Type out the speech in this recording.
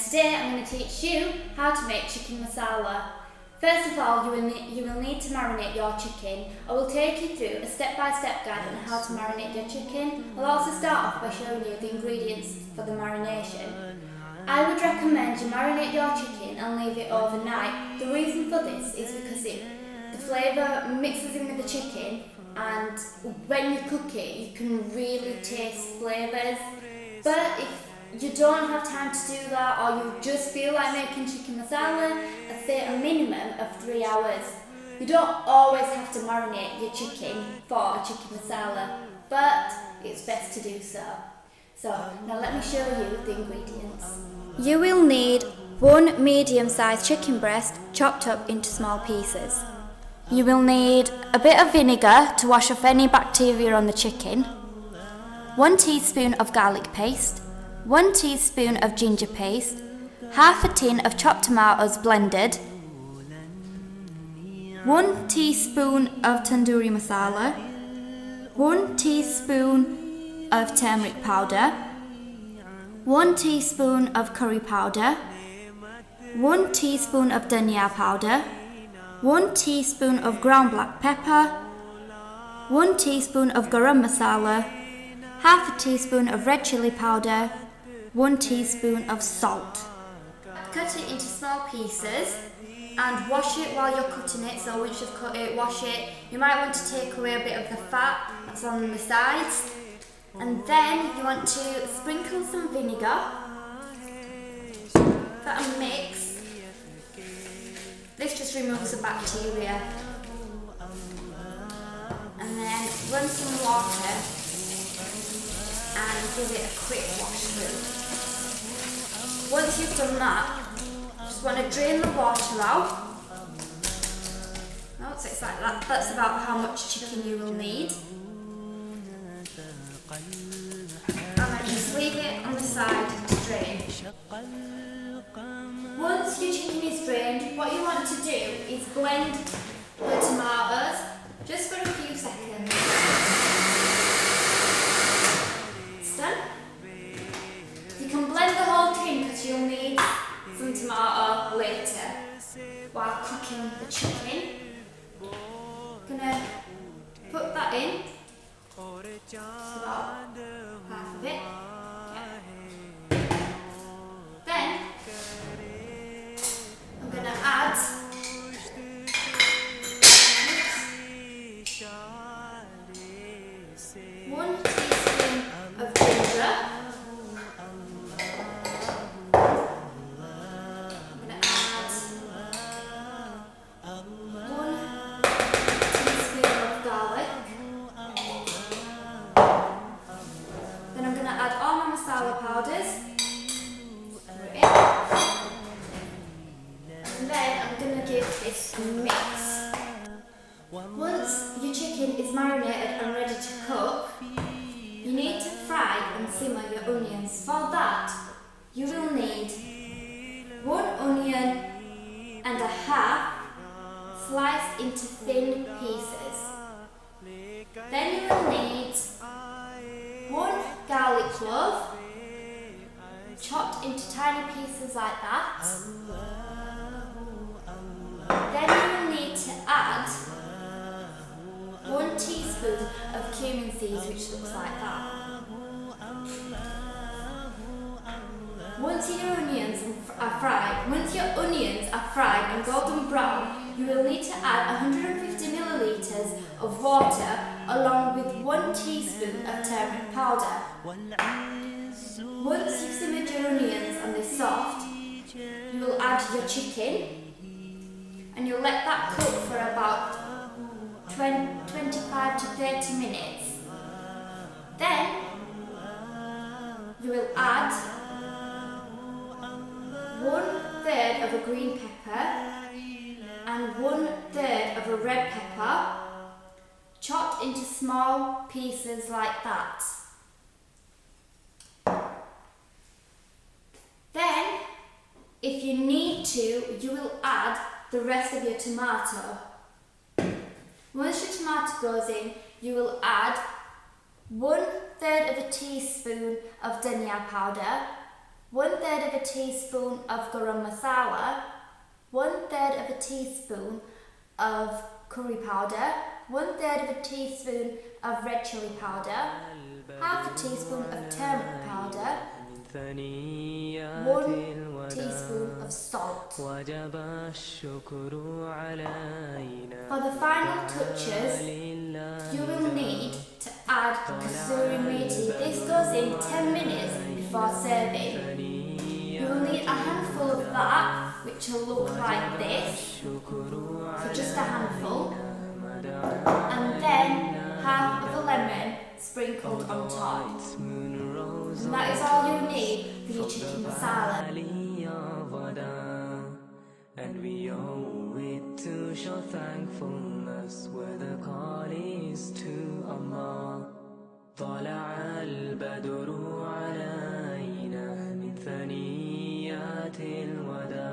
Today I'm going to teach you how to make chicken masala. First of all, you will need to marinate your chicken. I will take you through a step-by-step guide on how to marinate your chicken. I'll also start off by showing you the ingredients for the marination. I would recommend you marinate your chicken and leave it overnight. The reason for this is because the flavour mixes in with the chicken, and when you cook it you can really taste flavours. But if you don't have time to do that, or you just feel like making chicken masala, I'd say a minimum of 3 hours. You don't always have to marinate your chicken for a chicken masala, but it's best to do so. So now let me show you the ingredients. You will need 1 medium-sized chicken breast chopped up into small pieces. You will need a bit of vinegar to wash off any bacteria on the chicken, 1 teaspoon of garlic paste, 1 teaspoon of ginger paste, half a tin of chopped tomatoes blended, 1 teaspoon of tandoori masala, 1 teaspoon of turmeric powder, 1 teaspoon of curry powder, 1 teaspoon of dhania powder, 1 teaspoon of ground black pepper, 1 teaspoon of garam masala, half a teaspoon of red chilli powder, 1 teaspoon of salt. Cut it into small pieces and wash it while you're cutting it. So once you've cut it, wash it. You might want to take away a bit of the fat that's on the sides. And then you want to sprinkle some vinegar, that and mix. This just removes the bacteria. And then run some water and give it a quick wash through. Once you've done that, just want to drain the water out. Oh, so it's like that. That's about how much chicken you will need. And then just leave it on the side to drain. Once your chicken is drained, what you want to do is blend the tomatoes just for a few seconds. It's done. You can blend the whole thing because you'll need some tomato later while cooking the chicken. I'm gonna put that in. It's about half of it. Yeah. Then I'm gonna add 1 teaspoon of ginger. Powders. And then I'm going to give this a mix. Once your chicken is marinated and ready to cook, you need to fry and simmer your onions. For that, you will need 1 onion and a half sliced into thin pieces. Then you will need 1 garlic clove chopped into tiny pieces like that. Then you will need to add 1 teaspoon of cumin seeds, which looks like that. Once your onions are fried and golden brown, you will need to add 150 millilitres of water along with 1 teaspoon of turmeric powder. Once you've simmered your onions and they're soft, you will add your chicken and you'll let that cook for about 25 to 30 minutes. Then you will add 1/3 of a green pepper and 1/3 of a red pepper, chopped into small pieces like that. Then, if you need to, you will add the rest of your tomato. Once your tomato goes in, you will add 1/3 of a teaspoon of dhania powder, 1/3 of a teaspoon of garam masala, 1/3 of a teaspoon of curry powder, 1/3 of a teaspoon of red chili powder, half a teaspoon of turmeric powder, 1 teaspoon of salt. For the final touches, you will need to add kasuri methi. This goes in 10 minutes before serving. You will need a handful of that, which will look like this, so just a handful, and then half of a lemon sprinkled on top. And that is all you need for your chicken masala. And we owe it to show thankfulness where the call is to Allah. طلع البدر علينا من ثنيات الوداع